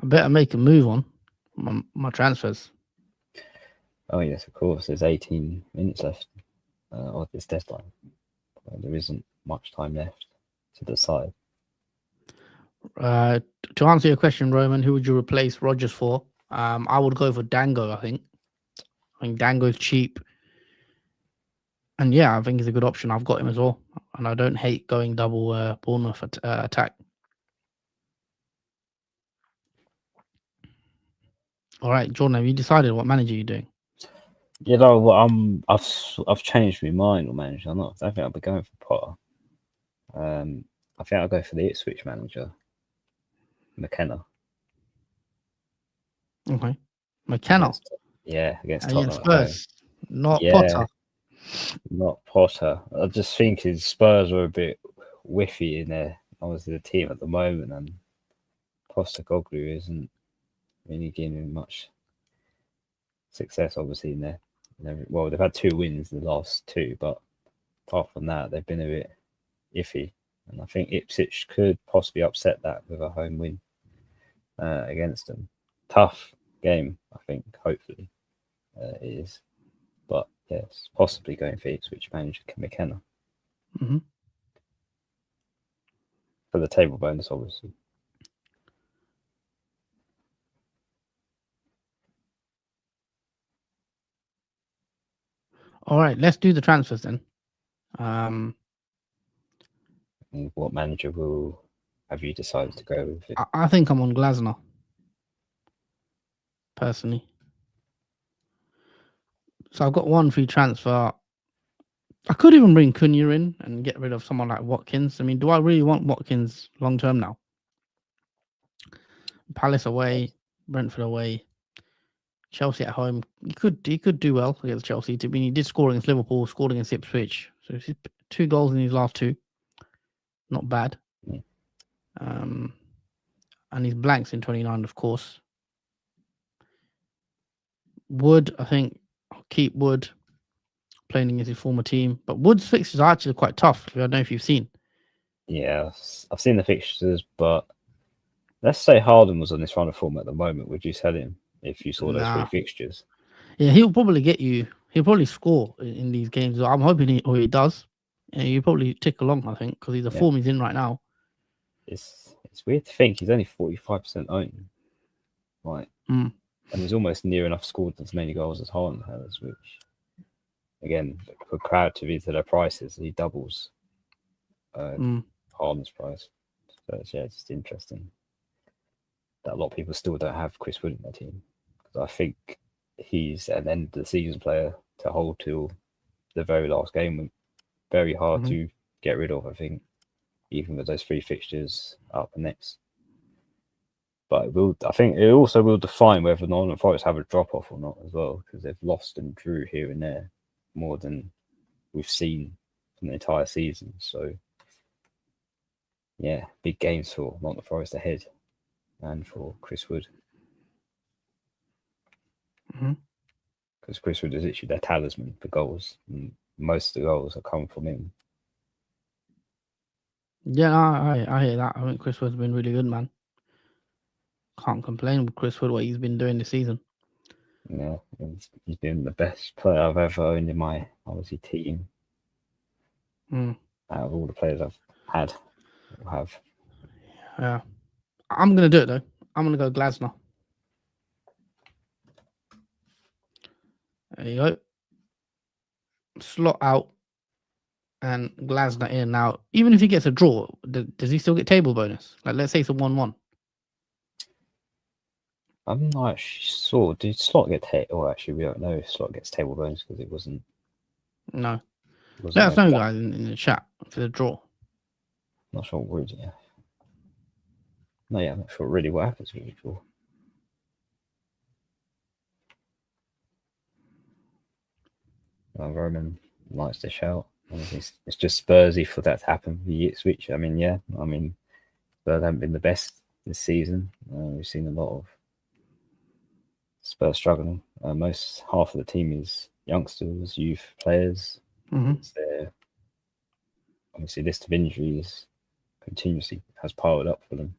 Speaker 2: I better make a move on my transfers.
Speaker 1: Oh yes, of course. There's 18 minutes left of this deadline. There isn't much time left to decide.
Speaker 2: To answer your question, Roman, who would you replace Rogers for? I would go for Dango. I think Dango's cheap, and yeah, I think he's a good option. I've got him as well, and I don't hate going double Bournemouth attack. All right, Jordan, have you decided what manager you're doing?
Speaker 1: You know, I've changed my mind on manager. I think I'll be going for Potter. I think I'll go for the Ipswich manager, McKenna.
Speaker 2: Okay, McKenna.
Speaker 1: Against
Speaker 2: Against
Speaker 1: Tottenham at home.
Speaker 2: Spurs, not
Speaker 1: Yeah,
Speaker 2: Potter.
Speaker 1: not Potter. I just think his Spurs are a bit whiffy in there. Obviously, the team at the moment, and Postecoglou isn't really giving much success. Obviously, in there. Well, they've had 2 wins in the last 2, but apart from that, they've been a bit iffy. And I think Ipswich could possibly upset that with a home win against them. Tough game, I think. Hopefully, it is. But yes, possibly going for Ipswich manager McKenna
Speaker 2: Mm-hmm.
Speaker 1: for the table bonus, obviously.
Speaker 2: All right, let's do the transfers then.
Speaker 1: And what manager will have you decided to go with?
Speaker 2: I think I'm on Glasner, personally. So I've got one free transfer. I could even bring Cunha in and get rid of someone like Watkins. I mean, do I really want Watkins long term now? Palace away, Brentford away, Chelsea at home. He could do well against Chelsea. I mean, he did score against Liverpool, scored against Ipswich. So he's 2 goals in his last 2. Not bad.
Speaker 1: Yeah.
Speaker 2: And he's blanks in 29, of course. Wood, I think I'll keep Wood playing against his former team. But Wood's fixtures are actually quite tough. I don't know if you've seen.
Speaker 1: Yeah, I've seen the fixtures, but let's say Harden was on this run of form at the moment. Would you sell him if you saw those 3 fixtures?
Speaker 2: Yeah, he'll probably get you. He'll probably score in these games. I'm hoping he does. Yeah, he'll probably tick along, I think, because he's the form he's in right now.
Speaker 1: It's weird to think he's only 45% owned. Right. And he's almost near enough scored as many goals as Harden has, which, again, for crowd to be to their prices, he doubles Harden's price. So it's just interesting that a lot of people still don't have Chris Wood in their team. Because I think he's an end of the season player to hold till the very last game. Very hard to get rid of, I think, even with those 3 fixtures up next. But I think it also will define whether Nottingham Forest have a drop off or not as well, because they've lost and drew here and there more than we've seen from the entire season. So, yeah, big games for Nottingham Forest ahead and for Chris Wood. Because Chris Wood is literally their talisman for goals. And most of the goals have come from him.
Speaker 2: Yeah, I hear that. I think Chris Wood's been really good, man. Can't complain with Chris Wood, what he's been doing this season.
Speaker 1: Yeah, he's been the best player I've ever owned in my, obviously, team. Out of all the players I've had or have.
Speaker 2: Yeah. I'm going to do it, though. I'm going to go Glasner. There you go. Slot out and Glasner in. Now, even if he gets a draw, does he still get table bonus? Like, let's say it's a 1-1.
Speaker 1: I'm not actually sure. Did Slot get table? Well, actually, we don't know if Slot gets table bonus because it wasn't.
Speaker 2: No. Let us know, guys, in the chat for the draw.
Speaker 1: Not sure what really. Yeah. No, yeah, I'm not sure really what happens with the draw. Roman likes to shout. It's just Spursy for that to happen for Ipswich. I mean, Spurs haven't been the best this season. We've seen a lot of Spurs struggling. Most half of the team is youngsters, youth players. It's their obviously list of injuries continuously has piled up for them.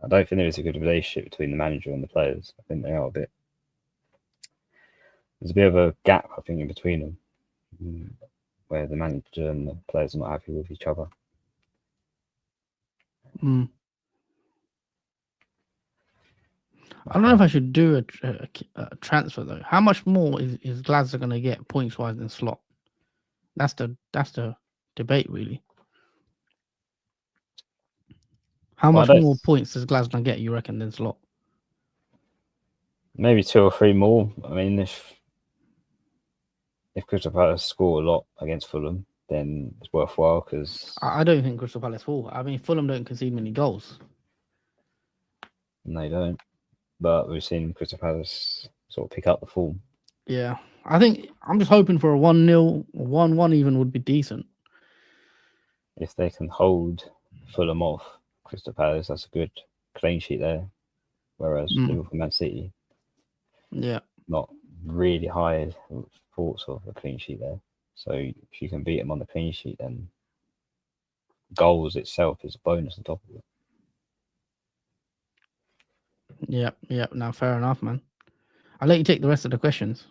Speaker 1: I don't think there is a good relationship between the manager and the players. I think they are a bit. There's a bit of a gap, I think, in between them, where the manager and the players are not happy with each other.
Speaker 2: Mm. I don't know if I should do a transfer though. How much more is Glasgow going to get points wise than Slot? That's the debate really. How much more points does Glasgow get, you reckon, than Slot?
Speaker 1: Maybe 2 or 3 more. I mean, if Crystal Palace score a lot against Fulham, then it's worthwhile because
Speaker 2: I don't think Crystal Palace will. I mean, Fulham don't concede many goals.
Speaker 1: No, they don't. But we've seen Crystal Palace sort of pick up the form.
Speaker 2: Yeah, I think I'm just hoping for a 1-0, 1-1 even would be decent.
Speaker 1: If they can hold Fulham off Crystal Palace, that's a good clean sheet there. Whereas Liverpool, Man City,
Speaker 2: yeah,
Speaker 1: not really high thoughts of a clean sheet there. So if you can beat them on the clean sheet, then goals itself is a bonus on top of it.
Speaker 2: Yeah. Now, fair enough, man. I'll let you take the rest of the questions.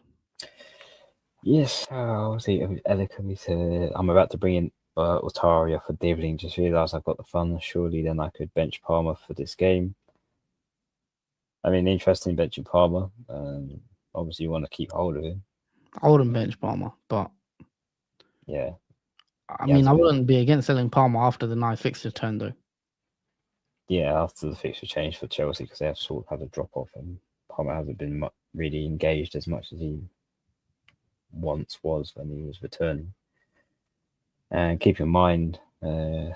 Speaker 1: Yes, obviously, Elika said, I'm about to bring in Otaria for Devlin. Just realised I've got the funds. Surely then I could bench Palmer for this game. I mean, interesting benching Palmer. Obviously, you want to keep hold of him.
Speaker 2: I wouldn't bench Palmer, but
Speaker 1: yeah.
Speaker 2: I mean, I wouldn't be against selling Palmer after the nice fixture turn, though.
Speaker 1: Yeah, after the fixture change for Chelsea, because they have sort of had a drop off, and Palmer hasn't been really engaged as much as he once was when he was returning. And keep in mind,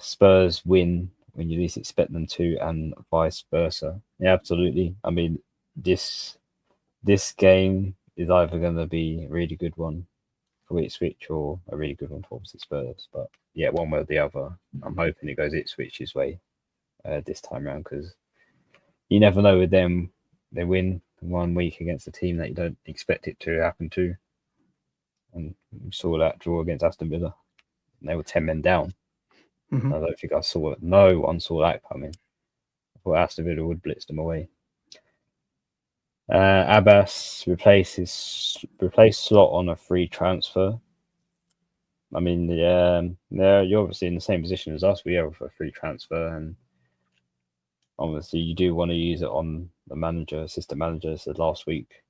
Speaker 1: Spurs win when you least expect them to, and vice versa. Yeah, absolutely. I mean, this game is either going to be a really good one for Ipswich or a really good one for obviously Spurs. But yeah, one way or the other, I'm hoping it goes Ipswich's way this time around, because you never know with them. They win 1 week against a team that you don't expect it to happen to. And we saw that draw against Aston Villa. And they were 10 men down.
Speaker 2: Mm-hmm.
Speaker 1: I don't think I saw it. No one saw that coming. I thought Aston Villa would blitz them away. Abbas replaced Slot on a free transfer. I mean, you're obviously in the same position as us. We have a free transfer, and obviously you do want to use it on the assistant manager. So last week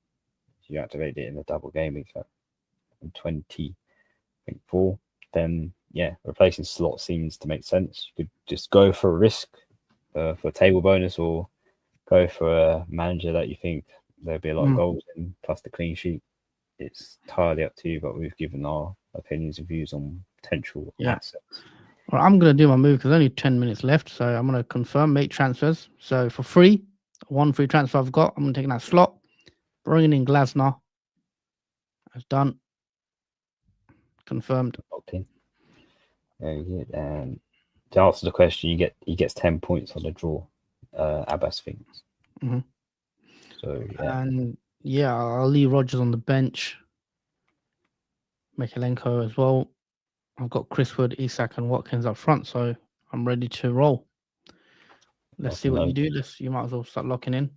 Speaker 1: you activated it in the double game week in 2024. Then yeah, replacing Slot seems to make sense. You could just go for a risk for a table bonus, or go for a manager that you think there'll be a lot of goals in, plus the clean sheet. It's entirely up to you, but we've given our opinions and views on potential assets.
Speaker 2: Well, I'm going to do my move because only 10 minutes left. So I'm going to confirm, make transfers. So for free, 1 free transfer I've got, I'm taking that Slot, bringing in Glasner. That's done. Confirmed.
Speaker 1: Okay. Very good. And to answer the question, he gets 10 points on the draw. Abbas thinks.
Speaker 2: Mm-hmm.
Speaker 1: So yeah.
Speaker 2: And yeah, I'll leave Rodgers on the bench. Mikalenko as well. I've got Chris Wood, Isak, and Watkins up front, so I'm ready to roll. Let's see what you do. You might as well start locking in.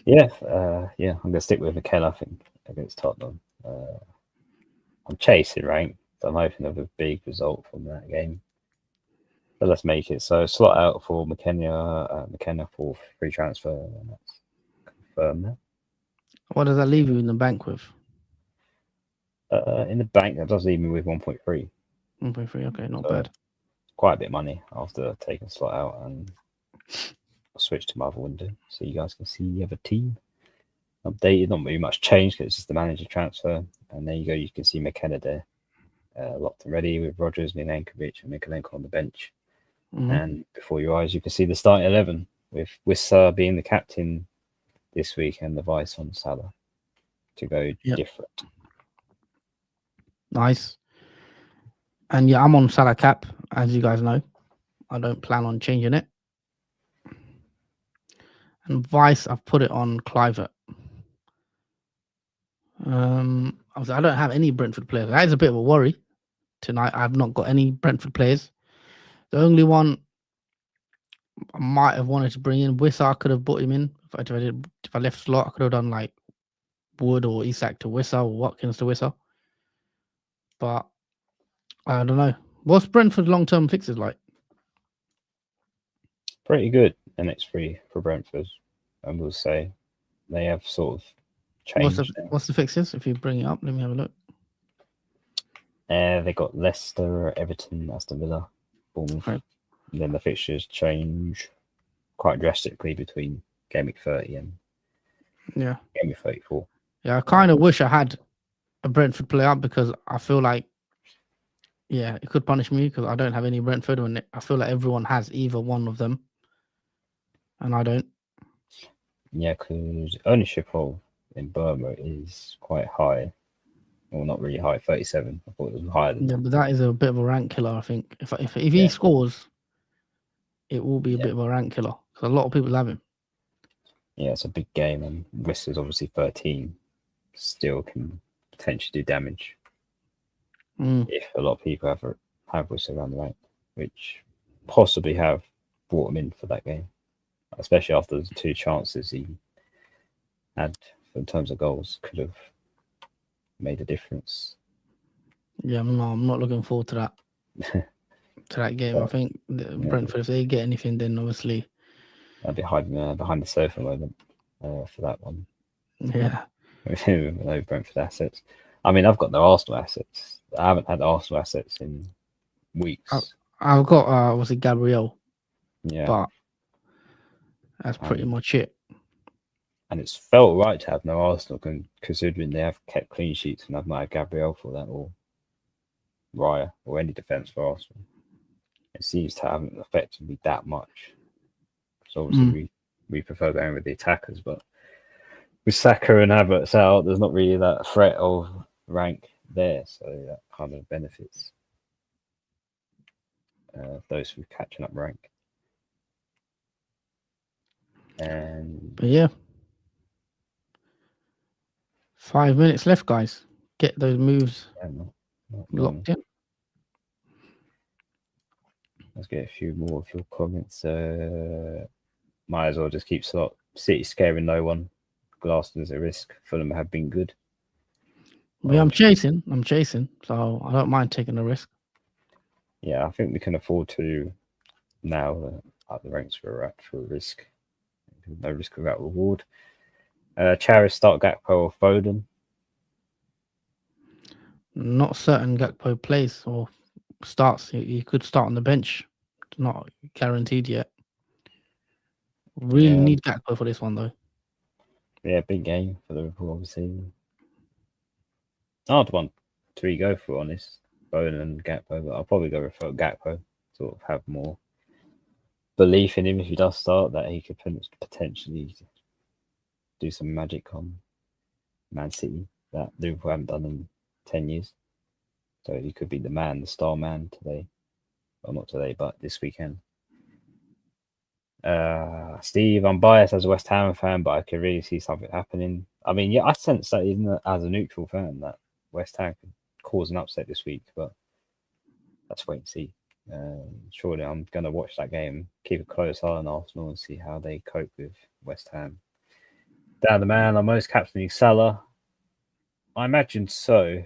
Speaker 1: Yeah, I'm gonna stick with McKenna, I think, against Tottenham. I'm chasing rank, so I'm hoping of a big result from that game. But let's make it. So slot out for McKenna for free transfer, and that's confirmed now.
Speaker 2: What does that leave you in the bank with?
Speaker 1: In the bank, that does leave me with 1.3.
Speaker 2: 1.3, okay, not bad.
Speaker 1: Quite a bit of money after taking slot out, and I'll switch to my other window so you guys can see the other team updated. Not very much change because it's just the manager transfer. And there you go, you can see McKenna there, locked and ready with Rodgers, Milenkovic, and Mikalenko on the bench. Mm-hmm. And before your eyes, you can see the starting 11 with Wissa being the captain this week and the vice on Salah to go different.
Speaker 2: Nice. And yeah, I'm on Salah cap, as you guys know. I don't plan on changing it. And vice, I've put it on Clivert. I don't have any Brentford players. That is a bit of a worry tonight. I've not got any Brentford players. The only one I might have wanted to bring in Wissa. I could have brought him in. If I left slot, I could have done like Wood or Isak to Wissa or Watkins to Wissa. But I don't know. What's Brentford long-term fixes like?
Speaker 1: Pretty good. The next three for Brentford, I will say. They have sort of changed now.
Speaker 2: What's the fixes? If you bring it up, let me have a look.
Speaker 1: They got Leicester, Everton, Aston Villa, Bournemouth.
Speaker 2: Right.
Speaker 1: And then the fixtures change quite drastically between Game Week 30 and
Speaker 2: Yeah.
Speaker 1: Game Week 34.
Speaker 2: Yeah, I kind of wish I had a Brentford player up because I feel like, yeah, it could punish me because I don't have any Brentford, and I feel like everyone has either one of them, and I don't.
Speaker 1: Yeah, because ownership of in Burma is quite high. Well, not really high, 37. I thought it was higher than
Speaker 2: Yeah,
Speaker 1: that.
Speaker 2: but that is a bit of a rank killer. I think if he
Speaker 1: Yeah.
Speaker 2: scores, it will be a
Speaker 1: Yeah.
Speaker 2: bit of a rank killer because a lot of people have him.
Speaker 1: Yeah, it's a big game, and West is obviously 13. Still can potentially do damage if a lot of people have West around the rank, which possibly have brought him in for that game, especially after the two chances he had in terms of goals could have made a difference.
Speaker 2: Yeah, I'm not looking forward to that game. I think Brentford, if they get anything, then obviously
Speaker 1: I'd be hiding behind the sofa moment for that one.
Speaker 2: Yeah.
Speaker 1: No Brentford assets. I mean, I've got no Arsenal assets. I haven't had Arsenal assets in weeks.
Speaker 2: I've got was it Gabriel?
Speaker 1: Yeah,
Speaker 2: but that's pretty much it.
Speaker 1: And it's felt right to have no Arsenal, considering they have kept clean sheets and I've not had Gabriel for that or Raya or any defence for Arsenal. It seems to haven't affected me that much. So obviously we prefer going with the attackers, but with Saka and Havertz out, there's not really that threat of rank there, so that kind of benefits those who are catching up rank.
Speaker 2: But yeah, 5 minutes left, guys. Get those moves locked in.
Speaker 1: Let's get a few more of your comments. Might as well just keep slot. City scaring no one. Glaston's a risk. Fulham have been good.
Speaker 2: But I'm chasing, so I don't mind taking a risk.
Speaker 1: Yeah, I think we can afford to now at the ranks we're at for a risk. No risk without reward. Charis start Gakpo or Foden.
Speaker 2: Not certain Gakpo plays or starts. He could start on the bench. It's not guaranteed yet. Really need Gakpo for this one though.
Speaker 1: Yeah, big game for Liverpool, obviously. Hard one to go for, honest. Foden and Gakpo, but I'll probably go for Gakpo. Sort of have more belief in him if he does start, that he could potentially do some magic on Man City that Liverpool haven't done in 10 years. So he could be the star man today. Well, not today, but this weekend. Steve, I'm biased as a West Ham fan, but I can really see something happening. I mean, yeah, I sense that even as a neutral fan that West Ham could cause an upset this week, but let's wait and see. Surely I'm going to watch that game, keep a close eye on Arsenal and see how they cope with West Ham. Down the man, I'm most captaining Salah. I imagine so.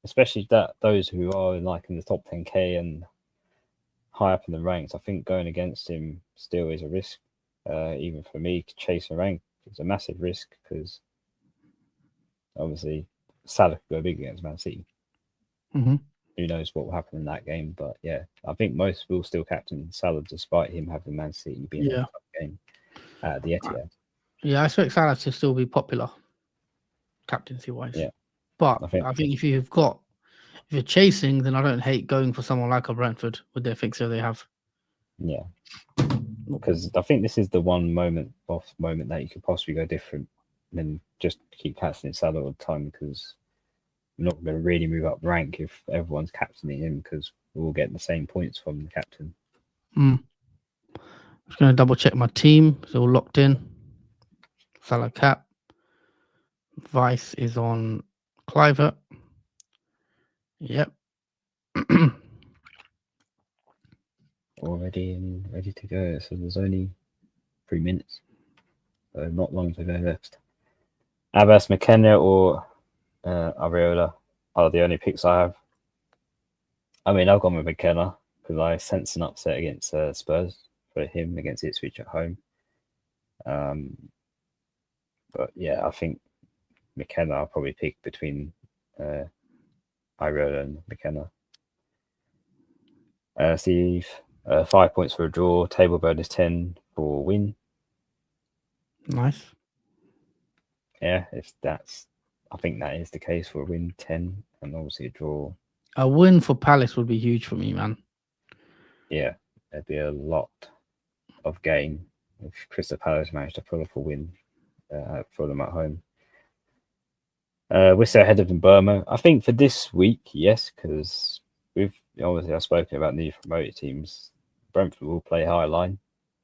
Speaker 1: Especially that those who are in the top 10k and high up in the ranks, I think going against him still is a risk. Even for me, to chase a rank is a massive risk because obviously Salah could go big against Man City.
Speaker 2: Mm-hmm.
Speaker 1: Who knows what will happen in that game? But yeah, I think most will still captain Salah despite him having Man City being a tough game at the Etihad.
Speaker 2: Yeah, I expect Salah to still be popular, captaincy wise.
Speaker 1: Yeah,
Speaker 2: but I think if you're chasing, then I don't hate going for someone like a Brentford with their fixture they have.
Speaker 1: Yeah, because I think this is the one moment that you could possibly go different than just keep captaining Salah all the time, because we're not going to really move up rank if everyone's captaining him, because we're all getting the same points from the captain.
Speaker 2: I'm just going to double check my team. It's all locked in. Salah cap. Vice is on Cliver. Yep.
Speaker 1: already and ready to go. So there's only 3 minutes. So not long to go left. Abbas, McKenna, or Areola are the only picks I have. I mean, I've gone with McKenna because I sense an upset against Spurs for him against Ipswich at home. But yeah, I think McKenna I'll probably pick between Areola and McKenna. Steve, 5 points for a draw. Table bonus 10 for a win.
Speaker 2: Nice.
Speaker 1: Yeah, I think that is the case for a win 10 and obviously a draw.
Speaker 2: A win for Palace would be huge for me, man.
Speaker 1: Yeah, there'd be a lot of gain if Crystal Palace managed to pull off a win for them at home. We're so ahead of them, Burma. I think for this week, yes, because I've spoken about new promoted teams. Brentford will play high line.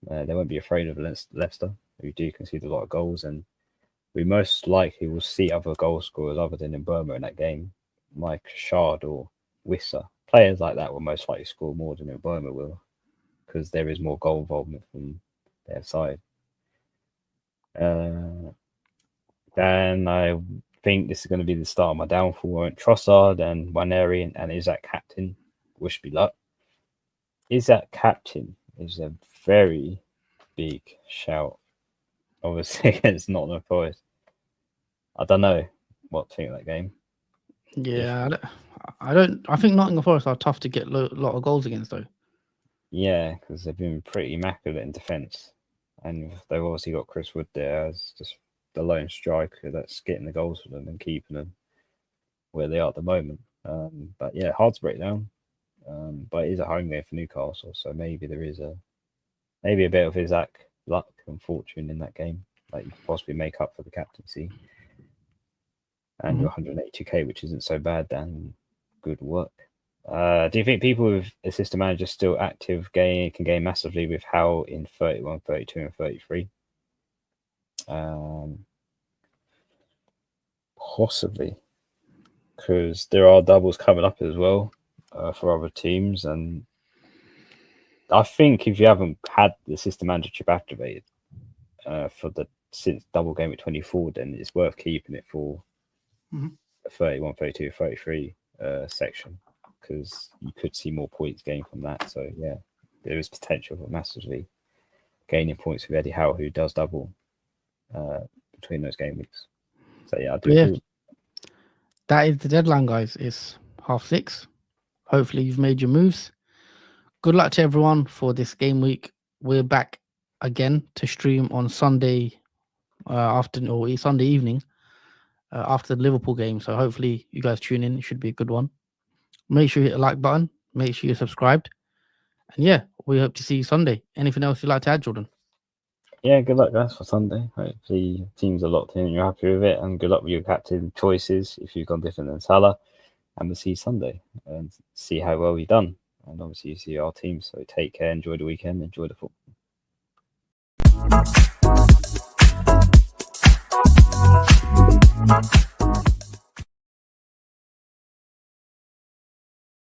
Speaker 1: They won't be afraid of Leicester, who do concede a lot of goals, and we most likely will see other goal scorers other than in Burma in that game, like Shard or Wissa. Players like that will most likely score more than in Burma will, because there is more goal involvement from their side. Then I think this is going to be the start of my downfall. I went Trossard and Waneri and Isaac captain. Wish me luck. Isaac captain is a very big shout, obviously against Nottingham Forest. I don't know what to think of that game.
Speaker 2: Yeah, I don't. I think Nottingham Forest are tough to get a lot of goals against, though.
Speaker 1: Yeah, because they've been pretty immaculate in defence, and they've obviously got Chris Wood there as just the lone striker that's getting the goals for them and keeping them where they are at the moment. But yeah, hard to break down. But it is a home game for Newcastle, so maybe there is a bit of Isaac luck and fortune in that game, like you could possibly make up for the captaincy. And your 182k, which isn't so bad, Dan. Good work. Do you think people with assistant managers still active can gain massively with Howe in 31, 32, and 33? Possibly, because there are doubles coming up as well for other teams, and I think if you haven't had the assistant manager chip activated since double game at 24, then it's worth keeping it for the 31, 32, 33 section, because you could see more points gained from that. So yeah, there is potential for massively gaining points with Eddie Howe, who does double between those game weeks. So yeah, I do agree.
Speaker 2: That is the deadline, guys. It's 6:30. Hopefully you've made your moves. Good luck to everyone for this game week. We're back again to stream on Sunday afternoon or Sunday evening after the Liverpool game. So hopefully you guys tune in. It should be a good one. Make sure you hit the like button. Make sure you're subscribed. And yeah, we hope to see you Sunday. Anything else you'd like to add, Jordan?
Speaker 1: Yeah, good luck, guys, for Sunday. Hopefully, your team's a lot in and you're happy with it. And good luck with your captain choices if you've gone different than Salah. And we'll see you Sunday and see how well we've done. And obviously, you see our team. So take care, enjoy the weekend, enjoy the football.